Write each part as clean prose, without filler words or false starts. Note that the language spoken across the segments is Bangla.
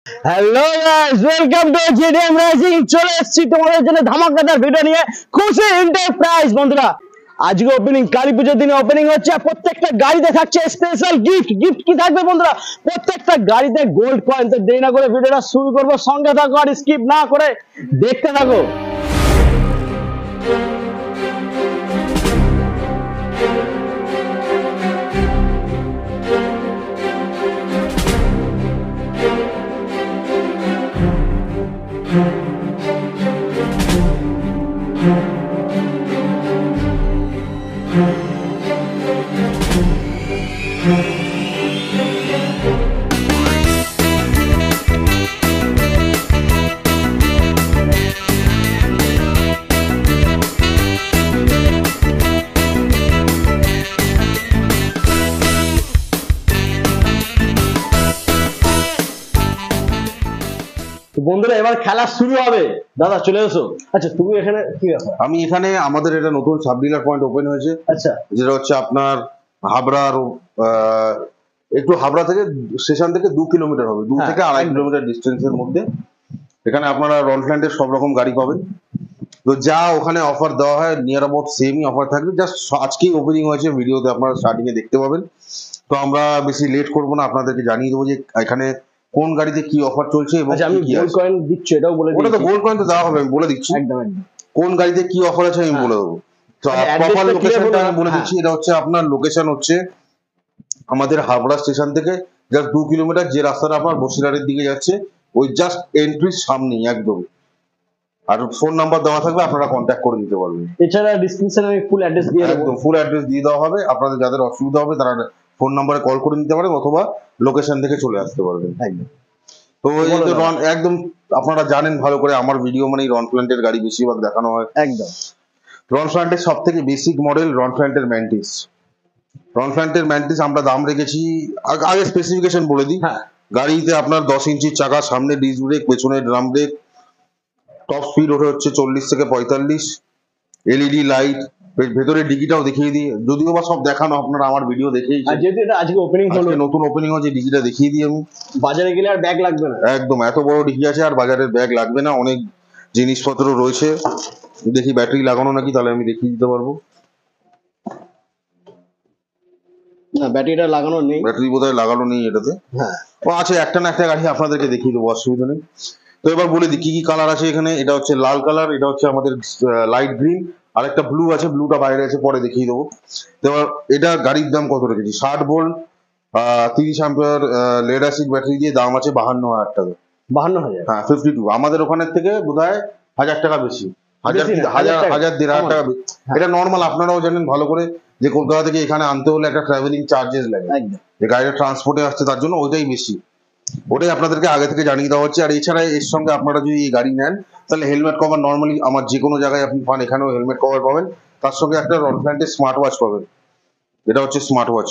Hello guys, welcome to GDM rising. চলে এসেছি তোমাদের জন্য ধামাকাদার ভিডিও নিয়ে। খুশি এন্টারপ্রাইজ বন্ধুরা, আজকে ওপেনিং, কালী পুজোর দিনে ওপেনিং হচ্ছে। প্রত্যেকটা গাড়িতে থাকছে স্পেশাল গিফট। গিফট কি থাকবে বন্ধুরা? প্রত্যেকটা গাড়িতে গোল্ড কয়েন। তো দেরি না করে ভিডিওটা শুরু করব। সঙ্গে থাকো আর স্কিপ না করে দেখতে থাকো। বন্ধুরা, এবার খেলা শুরু হবে। দাদা চলে এসো। আচ্ছা, তুমি এখানে কি ব্যাপার? আমি এখানে আমাদের এটা নতুন সাব ডিলার পয়েন্ট ওপেন হয়েছে। আচ্ছা, যেটা হচ্ছে আপনার হাবড়ার একটু হাবড়া থেকে স্টেশন থেকে 2 কিলোমিটার হবে, 2 থেকে 2.5 কিলোমিটার ডিস্টেন্সের মধ্যে। এখানে আপনারা রনফ্ল্যান্ডের সব রকম গাড়ি পাবেন। তো যা ওখানে অফার দেওয়া হয় নিয়ার অ্যাবাউট সেমই অফার থাকবে। জাস্ট আজকেই ওপেনিং হয়েছে, ভিডিওতে আপনারা স্টার্টিং এ দেখতে পাবেন। তো আমরা বেশি লেট করবো না, আপনাদেরকে জানিয়ে দেবো যে এখানে কোন গাড়িতে কি অফার চলছে এবং আমি গোল্ড কয়েন দিচ্ছি এটাও বলে দিচ্ছি। ওটা তো গোল্ড কয়েন তো দেওয়া হবে, আমি বলে দিচ্ছি একদম একদম কোন গাড়িতে কি অফার আছে আমি বলে দেবো। তো প্রপার লোকেশনটা আমি বলে দিচ্ছি। এটা হচ্ছে আপনার লোকেশন হচ্ছে আমাদের হাবড়া স্টেশন থেকে জাস্ট 2 কিলোমিটার, যে রাস্তাটা আপনার বসিরহাটের দিকে যাচ্ছে ওই জাস্ট এন্ট্রির সামনেই একদম। আর ফোন নাম্বার দেওয়া থাকবে, আপনারা কন্ট্যাক্ট করে দিতে পারবেন। এছাড়া ডেসক্রিপশনে আমি ফুল অ্যাড্রেস দিয়ে দেব। একদম ফুল অ্যাড্রেস দিয়ে দেওয়া হবে। আপনাদের যাদের অসুবিধা হবে তারা ফোন নাম্বারে কল করে নিতে পারেন অথবা লোকেশন থেকে চলে আসতে পারবেন। একদম। তো এই যে একদম আপনারা জানেন ভালো করে, আমার ভিডিও মানে রনফ্ল্যান্টের গাড়ি বেশিরভাগ দেখানো হয়। একদম। রনফ্ল্যান্টের সব থেকে বেসিক মডেল রনফ্ল্যান্টের ম্যান্টিস। রনফ্ল্যান্টের ম্যান্টিস আমরা দাম রেখেছি, আগে স্পেসিফিকেশন বলে দিই। গাড়িতে আপনার 10 ইঞ্চির চাকা, সামনে ডিস্ক ব্রেক, পেছনে ড্রাম ব্রেক, টপ স্পিড ওঠে হচ্ছে 40 থেকে 45, এলইডি লাইট, ভেতরে ডিগিটাও দেখিয়ে দিই। যদিও বা সব দেখানো আপনারা আমার ভিডিও দেখেই, যেহেতু এটা আজকে ওপেনিং হলো, নতুন ওপেনিং হচ্ছে, ডিগিটা দেখিয়ে দিই আমি। বাজারে গেলে আর ব্যাগ লাগবে না। একদম এত বড় ডিগি আছে, আর বাজারের ব্যাগ লাগবে না। অনেক জিনিসপত্র রয়েছে। দেখি ব্যাটারি লাগানো নাকি, তাহলে আমি দেখিয়ে দিতে পারবো। না, ব্যাটারিটা লাগানো নেই। ব্যাটারি বোধহয় লাগানো নেই এটাতে। হ্যাঁ, ও আছে, একটা না একটা গাড়ি আপনাদেরকে দেখিয়ে দেবো, অসুবিধা নেই। তো এবার বলে দিই কি কি কালার আছে এখানে। এটা হচ্ছে লাল কালার, এটা হচ্ছে আমাদের লাইট গ্রিন, আর একটা ব্লু আছে, ব্লুটা বাইরে আছে, পরে দেখিয়ে দেবো। তো এবার এটা গাড়ির দাম কত রেখেছি, 60 volt 30 ampere lead acid battery দিয়ে দাম আছে 52,000 টাকা। 52,000? হ্যাঁ, 52। আমাদের ওখানের থেকে বোধহয় 1000 টাকা বেশি, 1,000-1,500 টাকা। এটা নর্মাল, আপনারাও জানেন ভালো করে যে কলকাতা থেকে এখানে আনতে হলে একটা ট্রাভেলিং চার্জেস লাগে, যে গাড়িটা ট্রান্সপোর্টে আসছে তার জন্য ওইটাই বেশি। ওটাই আপনাদেরকে আগে থেকে জানিয়ে দেওয়া হচ্ছে। আর এছাড়া এর সঙ্গে আপনারা যদি এই গাড়ি নেন তাহলে হেলমেট কভার, নর্মালি আমার যে কোনো জায়গায় আপনি পান, এখানেও হেলমেট কভার পাবেন। তার সঙ্গে একটা রনফ্ল্যান্টের স্মার্ট ওয়াচ পাবেন। এটা হচ্ছে স্মার্ট ওয়াচ,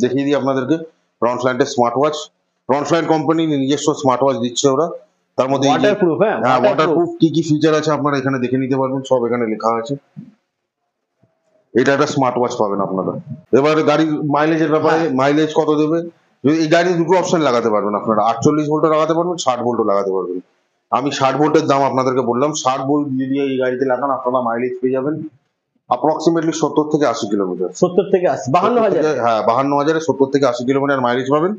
দেখিয়ে দিই আপনাদেরকে। রনফ্ল্যান্টের স্মার্ট ওয়াচ, রনফ্ল্যান্ট কোম্পানি নিজস্ব স্মার্ট ওয়াচ দিচ্ছে ওরা। তার মধ্যে ওয়াটারপ্রুফ। হ্যাঁ, ওয়াটারপ্রুফ। কি কি ফিচার আছে আপনারা এখানে দেখে নিতে পারবেন, সব এখানে লেখা আছে। এটা একটা স্মার্ট ওয়াচ পাবেন আপনারা। এবার গাড়ির মাইলেজের ব্যাপারে, মাইলেজ কত দেবে, এই গাড়ির দুটো অপশন লাগাতে পারবেন আপনারা। 48 ভোল্টও লাগাতে পারবেন, 60 ভোল্টও লাগাতে পারবেন। আমি 60 ভোল্টের দাম আপনাদেরকে বললাম। 60 ভোল্ট যদি এই গাড়িতে লাগান আপনারা মাইলেজ পেয়ে যাবেন অ্যাপ্রক্সিমেটলি 70 থেকে 80 কিলোমিটার। 70 থেকে 80, 52,000? হ্যাঁ, 52,000-এ 70 থেকে 80 কিলোমিটার মাইলেজ পাবেন।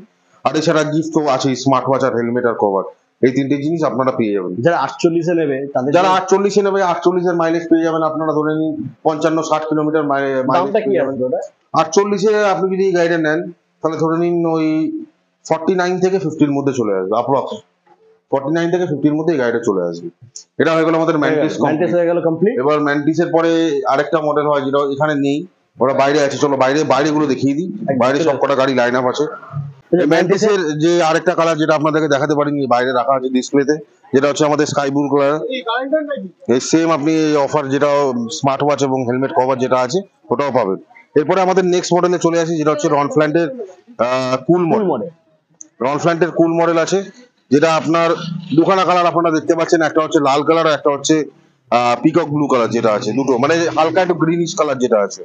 আর এছাড়া গিফট তো আছে, স্মার্ট ওয়াচ আর হেলমেট আর কভার, এই তিনটে জিনিস আপনারা পেয়ে যাবেন। যারা 48 এ নেবে, যারা 48 এ নেবে, 48 এর মাইলেজ পেয়ে যাবেন আপনারা। ধরে নিন 55-60 কিলোমিটার মাইলেজ পেয়ে যাবেন। 48 এ আপনি যদি এই গাড়িটা নেন তাহলে ধরে নিন ওই 49 থেকে 50 এর মধ্যে চলে আসবে, অ্যাপ্রক্স 49 থেকে 50 এর মধ্যে এই গাড়িটা চলে আসবে। এটা হয়ে গেল আমাদের ম্যান্টিস কমপ্লিট। এবার ম্যান্টিসের পরে আরেকটা মডেল হয় যেটা এখানে নেই, ওরা বাইরে আছে। চলো বাইরেগুলো দেখিয়ে দিই। বাইরে সব কটা গাড়ি লাইন আপ আছে। ম্যান্টিসের যে আরেকটা কালার যেটা আপনাদেরকে দেখাতে পারিনি, বাইরে রাখা আছে ডিসপ্লেতে, যেটা হচ্ছে আমাদের স্কাই ব্লু কালার। এই সেম আপনি অফার যেটা স্মার্ট ওয়াচ এবং হেলমেট কভার যেটা আছে ওটাও পাবেন। এরপরে আমাদের নেক্সট মডেলে চলে আসি, যেটা হচ্ছে রনফ্ল্যান্টের কুল মডেল। রনফ্ল্যান্টের কুল মডেল আছে, যেটা আপনার দুখানা কালার আপনারা দেখতে পাচ্ছেন। একটা হচ্ছে লাল কালার, একটা হচ্ছে পিকক ব্লু কালার যেটা আছে, দুটো মানে হালকা একটু গ্রিনিশ কালার যেটা আছে।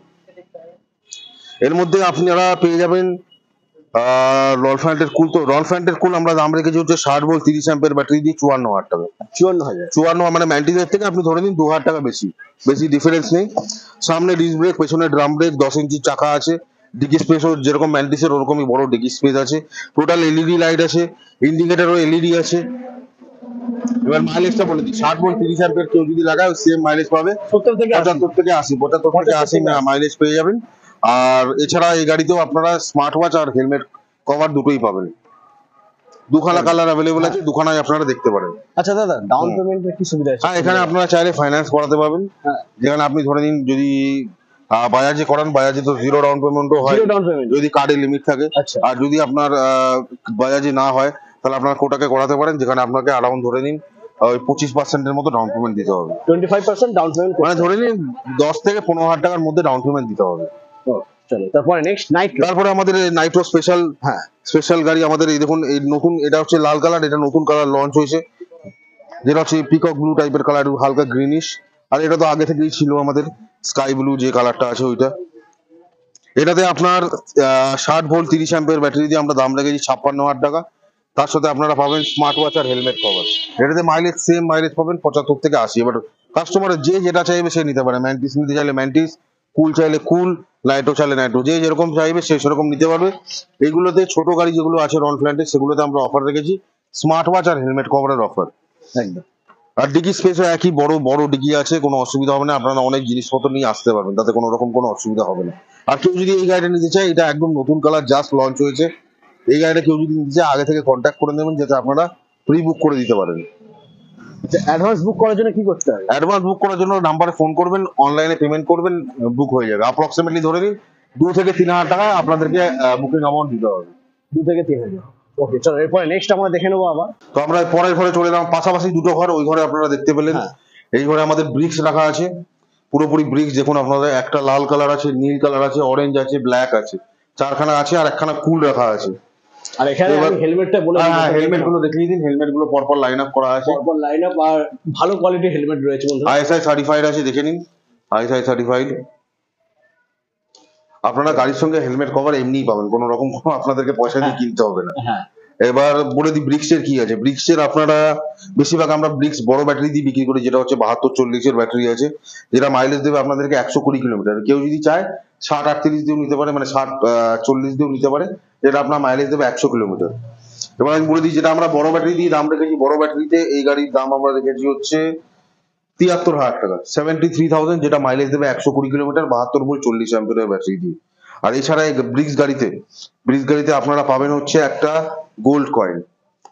এর মধ্যে আপনারা পেয়ে যাবেন রলফ্যান্টের কুল আমরা দাম রেখেছি হচ্ছে 60 ভোল্ট 30 অ্যাম্পিয়ার ব্যাটারি দিয়ে 54,000 টাকা। 54 মানে ম্যান্টিসের থেকে আপনি ধরে নিন 2,000 টাকা বেশি, বেশি ডিফারেন্স নেই। সামনে ডিস্ক ব্রেক, পেছনে ড্রাম ব্রেক, 10 ইঞ্চির চাকা আছে, ডিকি স্পেসও যেরকম ম্যান্টিসের ওরকমই বড় ডিকি স্পেস আছে, টোটাল এলইডি লাইট আছে, ইন্ডিকেটরও এলইডি আছে। এবার মাইলেজটা বলে দিই, 60 ভোল্ট 30 অ্যাম্পিয়ার কেউ যদি লাগায় সেম মাইলেজ পাবে 75 থেকে 80 মাইলেজ পেয়ে যাবেন। আর এছাড়া এই গাড়িতেও আপনারা স্মার্ট ওয়াচ আর হেলমেট কভার দুটোই পাবেন। দুখানা কালার অ্যাভেলেবল আছে, দুখানাই আপনারা দেখতে পারেন। আচ্ছা দাদা, ডাউন পেমেন্টের কি সুবিধা আছে? হ্যাঁ, এখানে আপনারা চাইলে ফাইন্যান্স করাতে পারবেন। যেখানে আপনি ধরে নিন যদি বাজাজে করান, বাজাজে তো জিরো ডাউন পেমেন্টও হয় যদি কার্ডে লিমিট থাকে। আর যদি আপনার বাজাজে না হয় তাহলে আপনার কোটাকে করাতে পারেন, যেখানে আপনাকে অ্যারাউন্ড ধরে নিন ওই 25% মতো ডাউন পেমেন্ট দিতে হবে। 25% ডাউন পেমেন্ট, মানে ধরে নিন 10 থেকে 15,000 টাকার মধ্যে ডাউন পেমেন্ট দিতে হবে। তারপরে নেক্সট নাইট্রো। তারপরে আমাদের নাইট্রো স্পেশাল, স্পেশাল গাড়ি আমাদের এই দেখুন, এই নতুন, এটা হচ্ছে লাল কালার, এটা নতুন কালার লঞ্চ হয়েছে, যেটা হচ্ছে পিকক ব্লু টাইপের কালার, হালকা গ্রিনিশ। আর এটা তো আগে থেকেই ছিল আমাদের স্কাই ব্লু যে কালারটা আছে ওইটা। এটাতে আপনার 60 ভোল্ট 30 অ্যাম্পিয়ার ব্যাটারি দিয়ে আমরা দাম রেখেছি 56,000 টাকা। তার সাথে আপনারা পাবেন স্মার্ট ওয়াচ আর হেলমেট কভার। এটাতে মাইলেজ সেম মাইলেজ পাবেন 75 থেকে 80। এবার কাস্টমার যে যেটা চাইবে সে নিতে পারে, ম্যান্টিস নিতে চাইলে ম্যান্টিস, কুল চাইলে কুল, নাইট্রো চাইলে নাইট্রো, যে যেরকম চাইবে সে সেরকম নিতে পারবে। এইগুলোতে ছোট গাড়ি যেগুলো আছে রন ফ্ল্যান্টের, সেগুলোতে আমরা অফার রেখেছি স্মার্ট ওয়াচ আর হেলমেট কভারের অফার। একদম। আর ডিকি স্পেসও একই, বড় বড় ডিকি আছে, কোনো অসুবিধা হবে না, আপনারা অনেক জিনিসপত্র নিয়ে আসতে পারবেন, তাতে কোনো রকম কোনো অসুবিধা হবে না। আর কেউ যদি এই গাড়িটা নিতে চায়, এটা একদম নতুন কালার, জাস্ট লঞ্চ হয়েছে, এই গাড়িটা কেউ যদি নিতে চায় আগে থেকে কন্ট্যাক্ট করে নেবেন, যাতে আপনারা প্রি বুক করে দিতে পারেন। অ্যাডভান্স বুক করার জন্য কি করতে হবে? অ্যাডভান্স বুক করার জন্য নাম্বারে ফোন করবেন, অনলাইনে পেমেন্ট করবেন, বুক হয়ে যাবে। অ্যাপ্রক্সিমেটলি ধরে নিন 2 থেকে 3,000 টাকা আপনাদেরকে বুকিং অ্যামাউন্ট দিতে হবে। 2 থেকে 3,000। ওকে, চলো এরপরে নেক্সট আমরা দেখে নেবো আবার। তো আমরা পরের ঘরে চলে এলাম, পাশাপাশি দুটো ঘর, ওই ঘরে আপনারা দেখতে পেলেন। এই ঘরে আমাদের ব্রিক্স রাখা আছে, পুরোপুরি ব্রিক্স। দেখুন আপনাদের একটা লাল কালার আছে, নীল কালার আছে, অরেঞ্জ আছে, ব্ল্যাক আছে, 4খানা আছে, আর একখানা কুল রাখা আছে। আর এখানে আমি হেলমেটটা বলে দিই। হ্যাঁ, হেলমেট গুলো দেখিয়ে দিন। হেলমেট গুলো পরপর লাইন আপ করা আছে, পরপর লাইন আপ, আর ভালো কোয়ালিটির হেলমেট রয়েছে বন্ধুরা। আইএসআই সার্টিফাইড আছে, দেখে নিন, আইএসআই সার্টিফাইড। আপনারা গাড়ির সঙ্গে হেলমেট কভার এমনিই পাবেন, কোনো রকম কোনো আপনাদেরকে পয়সা দিয়ে কিনতে হবে না। এবার বলে দিই ব্রিক্সের কি আছে। ব্রিক্সের আপনারা বেশিরভাগ আমরা ব্রিক্স বড় ব্যাটারি দিয়ে বিক্রি করি, যেটা হচ্ছে 72-40 ব্যাটারি আছে, যেটা মাইলেজ দেবে আপনাদেরকে 120 কিলোমিটার। কেউ যদি চায় 60-38 দিয়েও নিতে পারে, মানে 60-40 দিয়েও নিতে পারে, যেটা আপনার মাইলেজ দেবে 100 কিলোমিটার। এবার আমি বলে দিই, যেটা আমরা বড় ব্যাটারি দিয়ে দাম রেখেছি, বড় ব্যাটারিতে এই গাড়ির দাম আমরা রেখেছি হচ্ছে 73,000 টাকা, 73,000, যেটা মাইলেজ দেবে 120 কিলোমিটার, 72 ভোল্ট 40 অ্যাম্পিয়ারের ব্যাটারি দিয়ে। আর এছাড়া এই ব্রিক্স গাড়িতে আপনারা পাবেন হচ্ছে একটা গোল্ড কয়েন।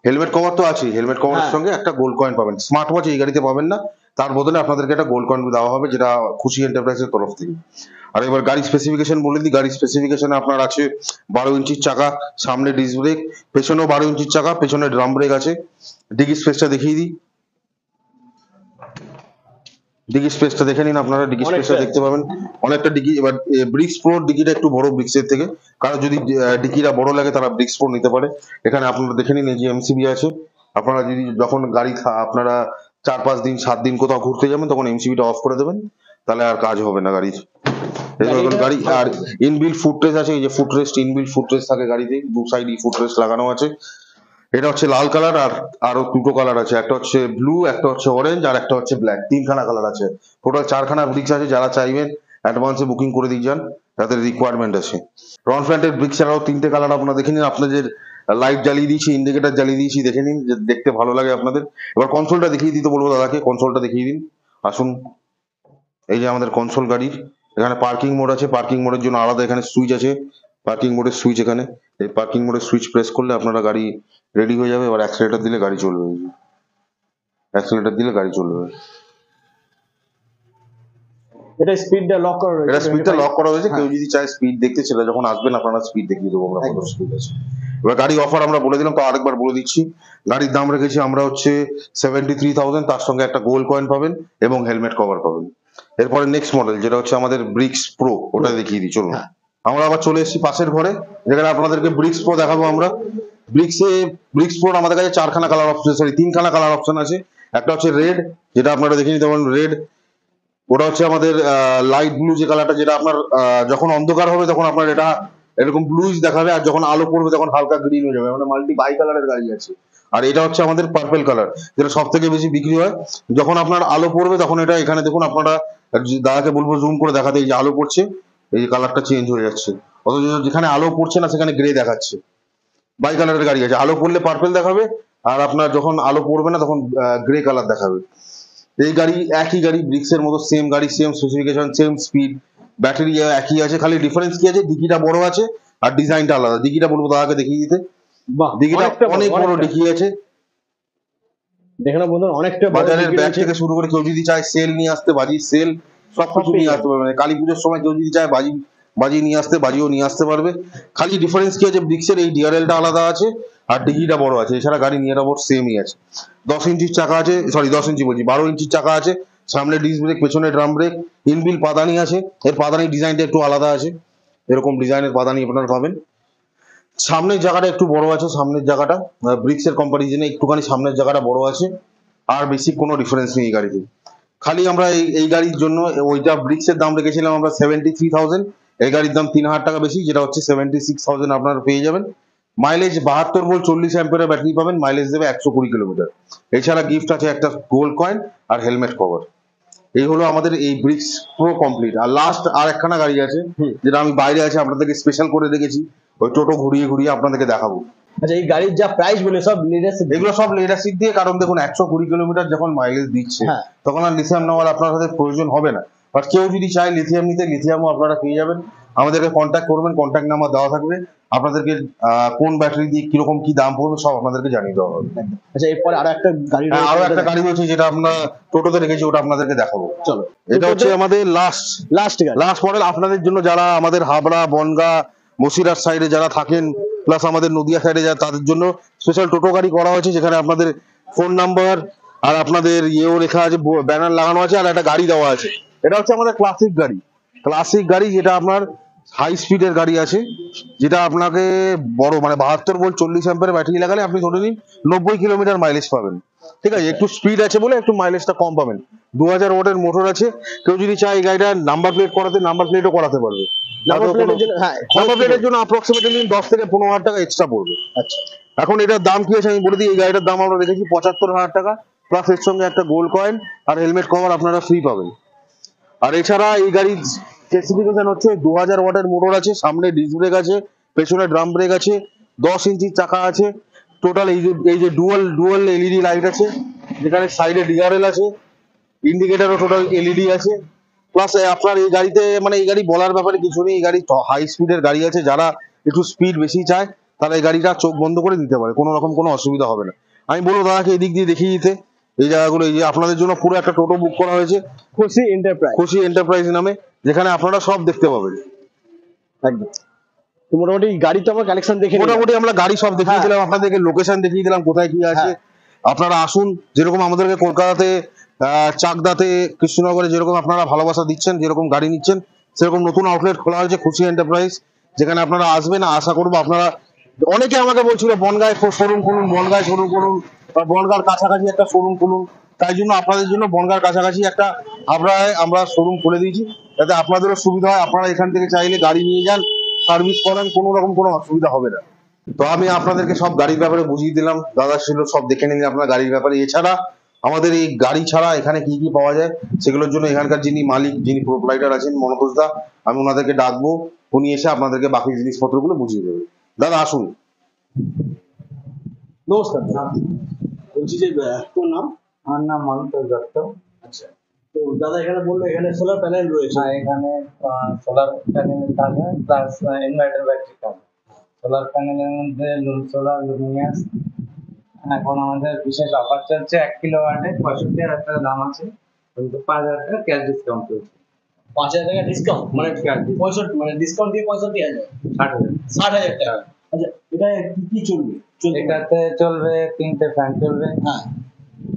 হেলমেট কভার তো আছে, হেলমেট কভারের সঙ্গে একটা গোল্ড কয়েন পাবেন। স্মার্ট ওয়াচ এই গাড়িতে পাবেন না, তার বদলে আপনাদেরকে একটা গোল্ড কয়েন দেওয়া হবে, যেটা খুশি এন্টারপ্রাইজের তরফ থেকে। আর এবার গাড়ি স্পেসিফিকেশন বলে দিই। গাড়ি স্পেসিফিকেশনে আপনার আছে 12 ইঞ্চির চাকা, সামনে ডিস্ক ব্রেক, পেছনেও 12 ইঞ্চির চাকা, পেছনে ড্রাম ব্রেক আছে। ডিকি স্পেসটা দেখিয়ে দিই, ডিকি স্পেসটা দেখে নিন আপনারা। ডিকি স্পেসটা দেখতে পাবেন অনেকটা ডিকি। এবার ব্রিক্স প্রো ডিকিটা একটু বড় ব্রিক্সের থেকে, কারণ যদি ডিকিটা বড় লাগে তারা ব্রিক্স প্রো নিতে পারে। এখানে আপনারা দেখে নিন, এই যে এমসিবি আছে। আপনারা যদি যখন গাড়ি আপনারা 4-5 দিন 7 দিন কোথাও ঘুরতে যাবেন, তখন এমসিবিটা অফ করে দেবেন, তাহলে আর কাজ হবে না গাড়ির। গাড়ি আর ইনবিল্ট ফুটরেস্ট আছে, এই যে ফুটরেস্ট, ইনবিল্ট ফুটরেস্ট থাকে গাড়িতে, দু সাইড ফুটরেস্ট লাগানো আছে। এটা হচ্ছে লাল কালার, আর আরো দুটো কালার আছে, একটা হচ্ছে ব্লু, একটা হচ্ছে অরেঞ্জ, আর একটা হচ্ছে ব্ল্যাক। 3খানা কালার আছে, টোটাল 4খানা ব্রিক্স আছে। যারা চাইবেন অ্যাডভান্সে বুকিং করে দিয়ে যান, তাদের রিকোয়ারমেন্ট আছে। রন ফ্ল্যান্টের ব্রিক্স ছাড়াও 3টে কালার আপনারা দেখে নিন। আপনাদের লাইট জ্বালিয়ে দিয়েছি, ইন্ডিকেটার জ্বালিয়ে দিয়েছি, দেখে নিন, যে দেখতে ভালো লাগে আপনাদের। এবার কনসোলটা দেখিয়ে দিতে বলবো দাদাকে, কনসোলটা দেখিয়ে দিন, আসুন। এই যে আমাদের কনসোল গাড়ির, এখানে পার্কিং মোড আছে, পার্কিং মোডের জন্য আলাদা এখানে সুইচ আছে, পার্কিং মোডের সুইচ এখানে। এই পার্কিং মোডের সুইচ প্রেস করলে আপনারা গাড়ি রেডি হয়ে যাবে। এবার অ্যাক্সিলারেটর দিলে গাড়ি চলবে, অ্যাক্সিলারেটর দিলে গাড়ি চলবে। এটা স্পিডটা লক করা রয়েছে, এটা স্পিডটা লক করা হয়েছে। কেউ যদি চায় স্পিড দেখতে, সেটা যখন আসবেন আপনারা স্পিড দেখিয়ে দেবো আমরা কত স্পিড আছে। এবার গাড়ি অফার আমরা বলে দিলাম, তো আরেকবার বলে দিচ্ছি। গাড়ির দাম রেখেছি আমরা হচ্ছে 73,000, তার সঙ্গে একটা গোল্ড কয়েন পাবেন এবং হেলমেট কভার পাবেন। এরপরে নেক্সট মডেল, যেটা হচ্ছে আমাদের ব্রিক্স প্রো, ওটা দেখিয়ে দিই চলুন। আমরা আবার চলে এসেছি পাশের ঘরে, যেখানে আপনাদেরকে ব্রিক্স প্রো দেখাবো আমরা। ব্রিক্স প্রো আমাদের কাছে 4খানা কালার অপশন, সরি 3খানা কালার অপশন আছে। একটা হচ্ছে রেড, যেটা আপনারা দেখে নিতে পারেন, রেড। ওটা হচ্ছে আমাদের লাইট ব্লু যে কালারটা, যেটা আপনার যখন অন্ধকার হবে তখন আপনার এটা এরকম ব্লুইশ দেখাবে, আর যখন আলো পড়বে তখন হালকা গ্রিন হয়ে যাবে, মানে মাল্টি বাই কালারের গাড়ি আছে। আর এটা হচ্ছে আমাদের পার্পল কালার, যেটা সব থেকে বেশি বিক্রি হয়। যখন আপনার আলো পড়বে তখন এটা এখানে দেখুন, আপনারা দাদাকে বলবো জুম করে দেখাতে, এই যে আলো পড়ছে এই যে কালারটা চেঞ্জ হয়ে যাচ্ছে, অথচ যেখানে আলো পড়ছে না সেখানে গ্রে দেখাচ্ছে। বাই কালারের গাড়ি আছে, আলো পড়লে পার্পল দেখাবে, আর আপনার যখন আলো পড়বে না তখন গ্রে কালার দেখাবে। এই গাড়ি একই গাড়ি, ব্রিক্সের মতো সেম গাড়ি, same specification, same speed, battery একই আছে, খালি ডিফারেন্স কি আছে, ডিকিটা বড় আছে আর ডিজাইনটা আলাদা। ডিকিটা বলবো দাদাকে দেখিয়ে দিতে, বাহ, ডিকিটা অনেক বড় অনেকটা। ডিকি আছে। দেখে না বন্ধুরা, অনেকটা বড় বাজারের ডিকি ব্যাগ রয়েছে। থেকে শুরু করে কেউ যদি চায় সেল নিয়ে আসতে, বাজি সেল সব কিছু নিয়ে আসতে পারবে। মানে কালী পুজোর সময় কেউ যদি চায় বাজি বাজি নিয়ে আসতে, বাজিও নিয়ে আসতে পারবে। খালি ডিফারেন্স কি আছে, ব্রিক্সের এই ডিআরএলটা আলাদা আছে আর ডিকিটা বড় আছে, এছাড়া গাড়ি নিয়ে যাবো সেমই আছে। 10 ইঞ্চির চাকা আছে, সরি 10 ইঞ্চি বলছি, 12 ইঞ্চির চাকা আছে, সামনে ডিস্ক ব্রেক, পেছনে ড্রাম ব্রেক, ইনবিল পাদানি আছে। এর পাদানির ডিজাইনটা একটু আলাদা আছে, এরকম ডিজাইনের পাদানি আপনারা পাবেন। সামনের জায়গাটা একটু বড় আছে, সামনের জায়গাটা ব্রিক্সের কম্পারিজনে একটুখানি সামনের জায়গাটা বড় আছে, আর বেশি কোনো ডিফারেন্স নেই এই গাড়িতে। খালি আমরা এই গাড়ির জন্য ওইটা ব্রিক্সের দাম রেখেছিলাম আমরা 73,000, এই গাড়ির দাম 3,000 টাকা বেশি, যেটা হচ্ছে 76,000 আপনারা পেয়ে যাবেন। মাইলেজ 72 ভোল্ট 40 অ্যাম্পিয়ারের ব্যাটারি পাবেন, মাইলেজ দেবে 120 কিলোমিটার। এছাড়া গিফট আছে একটা গোল্ড কয়েন আর হেলমেট কভার। এই হলো আমাদের এই ব্রিক্স প্রো কমপ্লিট। আর লাস্ট আর একখানা গাড়ি আছে যেটা আমি বাইরে আছে আপনাদেরকে স্পেশাল করে রেখেছি, ওই টোটো ঘুরিয়ে ঘুরিয়ে আপনাদেরকে দেখাবো। আচ্ছা, এই গাড়ির যা প্রাইস বলে সব লিডারশিপ, এগুলো সব লিডারশিপ দিয়ে, কারণ দেখুন 120 কিলোমিটার যখন মাইলেজ দিচ্ছে হ্যাঁ। তখন আর লিথিয়াম নেওয়ার আপনার হাতে প্রয়োজন হবে না। বাট কেউ যদি চায় লিথিয়াম নিতে, লিথিয়ামও আপনারা পেয়ে যাবেন। আমাদেরকে কন্ট্যাক্ট করবেন, কন্ট্যাক্ট নাম্বার দেওয়া থাকবে, আপনাদেরকে কোন ব্যাটারি দিয়ে কিরকম কি দাম পড়বে সব আপনাদেরকে জানিয়ে দেওয়া হবে। আচ্ছা, এরপরে আরো একটা গাড়ি হ্যাঁ, রয়েছে, আরো একটা গাড়ি রয়েছে যেটা আমরা টোটোতে রেখেছি, ওটা আপনাদেরকে দেখাবো। চলো। এটা হচ্ছে আমাদের লাস্ট গাড়ি। লাস্ট মডেল আপনাদের জন্য, যারা আমাদের হাবড়া, বনগাঁ, বসিরহাট সাইডে যারা থাকেন, প্লাস আমাদের নদিয়া সাইডে যারা, তাদের জন্য স্পেশাল টোটো গাড়ি করা হয়েছে, যেখানে আপনাদের ফোন নাম্বার আর আপনাদের ইয়েও লেখা আছে, ব্যানার লাগানো আছে, আর একটা গাড়ি দেওয়া আছে। এটা হচ্ছে আমাদের ক্লাসিক গাড়ি, ক্লাসিক গাড়ি যেটা আপনার হাই স্পিডের গাড়ি আছে, যেটা আপনাকে বড় মানে 72 ভোল্ট 40 অ্যাম্পিয়ারের ব্যাটারি লাগালে আপনি ধরে নিন 90 কিলোমিটার মাইলেজ পাবেন। ঠিক আছে, একটু স্পিড আছে বলে একটু মাইলেজটা কম পাবেন। 2000 ওয়াটের মোটর আছে, কেউ যদি চায় এই গাড়িটা নাম্বার প্লেট করাতে, নাম্বার প্লেটও করাতে পারবে। নাম্বার প্লেটের জন্য, হ্যাঁ, নাম্বার প্লেটের জন্য অ্যাপ্রক্সিমেটলি 10 থেকে 15,000 টাকা এক্সট্রা পড়বে। আচ্ছা, এখন এটার দাম কি আছে আমি বলে দিই। এই গাড়িটার দাম আমরা রেখেছি 75,000 টাকা, প্লাস এর সঙ্গে একটা গোল্ড কয়েন আর হেলমেট কভার আপনারা ফ্রি পাবেন। আর এছাড়া এই গাড়ির স্পেসিফিকেশন হচ্ছে 2000 ওয়াটের মোটর আছে, সামনে ডিস্ক ব্রেক আছে, পেছনে ড্রাম ব্রেক আছে, 10 ইঞ্চির চাকা আছে, টোটাল এই যে ডুয়াল এলইডি লাইট আছে, যেখানে সাইডে ডিআরএল আছে, ইন্ডিকেটারও টোটাল এলইডি আছে। প্লাস আপনার এই গাড়িতে মানে এই গাড়ি বলার ব্যাপারে কিছু নেই, এই গাড়ি হাই স্পিডের গাড়ি আছে, যারা একটু স্পিড বেশি চায় তারা এই গাড়িটা চোখ বন্ধ করে দিতে পারে, কোনো রকম কোনো অসুবিধা হবে না। আমি বলবো দাদাকে এদিক দিয়ে দেখিয়ে দিতে এই জায়গাগুলো। এই যে আপনাদের জন্য পুরো একটা টোটো বুক করা হয়েছে খুশি এন্টারপ্রাইজ, খুশি এন্টারপ্রাইজ নামে, যেখানে আপনারা সব দেখতে পাবেন। একদম। তো মোটামুটি গাড়ি তো আমরা কালেকশন দেখে নিলাম। মোটামুটি আমরা গাড়ি সব দেখিয়ে দিলাম, আপনাদেরকে লোকেশন দেখিয়ে দিলাম কোথায় কি আছে। আপনারা আসুন, যেরকম আমাদেরকে কলকাতাতে চাকদাতে, কৃষ্ণনগরে যেরকম আপনারা ভালোবাসা দিচ্ছেন, যেরকম গাড়ি নিচ্ছেন, সেরকম নতুন আউটলেট খোলা হয়েছে খুশি এন্টারপ্রাইজ, যেখানে আপনারা আসবেন। আশা করবো আপনারা, অনেকে আমাকে বলছিল বনগাঁয় শোরুম খুলুন, বনগাঁয় শোরুম খুলুন, বা বনগাঁর কাছাকাছি একটা শোরুম খুলুন। তাই জন্য আপনাদের জন্য বনগাঁর কাছাকাছি একটা আমরা শোরুম খুলে দিয়েছি, যাতে আপনাদেরও সুবিধা হয়। আপনারা এখান থেকে চাইলে গাড়ি নিয়ে যান, সার্ভিস করেন, কোনো রকম কোনো অসুবিধা হবে না। তো আমি আপনাদেরকে সব গাড়ির ব্যাপারে বুঝিয়ে দিলাম, দাদা ছিল সব দেখে নিন আপনার গাড়ির ব্যাপারে। এছাড়া আমাদের এই গাড়ি ছাড়া এখানে কি কি পাওয়া যায় সেগুলোর জন্য এখানকার যিনি মালিক, যিনি প্রোপ্রাইটার আছেন মনোতোষ দা, আমি ওনাদেরকে ডাকবো, উনি এসে আপনাদেরকে বাকি জিনিসপত্রগুলো বুঝিয়ে দেবে। দাদা আসুন। নমস্কার দাদা। বলছি যে তোর নাম? আমার নাম মনোতোষ দত্ত। আচ্ছা, তো দাদা এখানে বললো এখানে সোলার প্যানেল রয়েছে। হ্যাঁ, এখানে সোলার প্যানেলের কাজ হয়, প্লাস ইনভার্টার ব্যাটারি কাজ। সোলার প্যানেলের মধ্যে লুম সোলার, লুমিনাস। এখন আমাদের বিশেষ অফার চলছে, 1 কিলোওয়াটে 65,000 টাকা দাম আছে, কিন্তু 5,000 টাকা ক্যাশ ডিসকাউন্ট চলছে। 5,000 টাকা ডিসকাউন্ট, মানে 65, মানে ডিসকাউন্ট দিয়ে 65,000, 60,000। 60,000 টাকা। আচ্ছা, এটা কি কি চলবে? এটাতে চলবে 3টে ফ্যান চলবে, হ্যাঁ,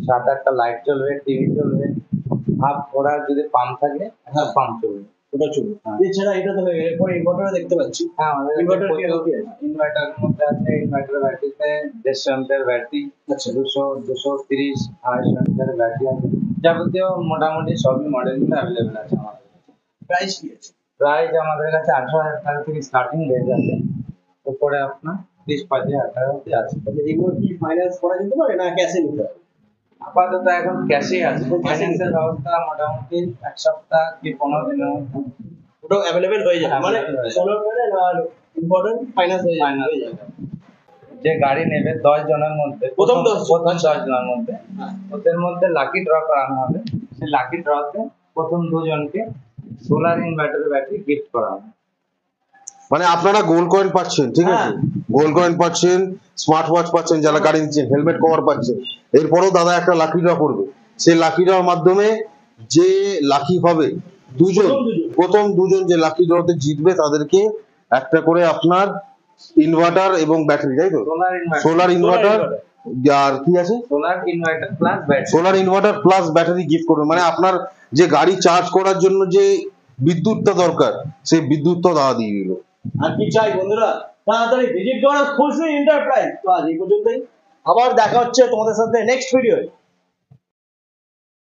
7-8টা লাইট চলবে, টিভি চলবে, হাফ ঘোড়ার যদি পাম্প থাকে একটা পাম্প চলবে। ওটা চলবে। এছাড়া এটা তো এরপরে ইনভার্টার দেখতে পাচ্ছি। হ্যাঁ, আমাদের ইনভার্টার ইনভার্টারের মধ্যে আছে, ইনভার্টার ব্যাটারিতে 150 অ্যাম্পিয়ার ব্যাটারি, আচ্ছা, 200, 230, 250 অ্যাম্পিয়ার ব্যাটারি আছে। যাবতীয় মোটামুটি সবই মডেলগুলো অ্যাভেলেবেল আছে আমাদের। প্রাইস কি আছে? প্রাইস আমাদের কাছে 18,000 টাকা থেকে স্টার্টিং রেঞ্জ আছে, উপরে আপনার 30-35,000 টাকা অবধি আছে। এগুলো কি ফাইন্যান্স করা যেতে পারে না ক্যাশে নিতে হবে? আপাতত এখন ক্যাশেই আছে, ফাইন্যান্সের ব্যবস্থা মোটামুটি 1 সপ্তাহ কি 15 দিনের মধ্যে ওটাও অ্যাভেলেবেল হয়ে যাবে, মানে Available হয়ে যাবে। সোলার প্যানেল আর ইম্পর্টেন্ট ফাইন্যান্স হয়ে Finance যাবে। যে গাড়ি নেবে 10 জনের মধ্যে, প্রথম প্রথম 10 10 জনের মধ্যে, ওদের মধ্যে লাকি ড্র করানো হবে। সেই লাকি ড্রতে প্রথম 2 জনকে সোলার ইনভার্টার ব্যাটারি গিফট করা হবে। মানে আপনারা গোল্ড কয়েন পাচ্ছেন, ঠিক আছে, হ্যাঁ। গোল্ড কয়েন পাচ্ছেন, স্মার্ট ওয়াচ পাচ্ছেন, যারা গাড়ি নিচ্ছেন হেলমেট কভার পাচ্ছেন। এরপরেও দাদা একটা লাকি ড্র করবে, সেই লাকি ড্রর মাধ্যমে যে লাকি হবে প্রথম দুজন যে লাকি ড্রতে জিতবে তাদেরকে একটা করে আপনার ইনভার্টার এবং ব্যাটারি, তাই তো, সোলার ইনভার্টার, সোলার ইনভার্টার আর কি আছে, solar inverter plus battery, solar inverter plus battery gift করবে। মানে আপনার যে গাড়ি চার্জ করার জন্য যে বিদ্যুৎটা দরকার, সেই বিদ্যুৎটা দাদা দিয়ে দিল। আর কি চাই বন্ধুরা, তাড়াতাড়ি ভিজিট করো খুশি এন্টারপ্রাইজ। তো আজ এই পর্যন্তই, আবার দেখা হচ্ছে তোমাদের সাথে নেক্সট ভিডিওয়ে।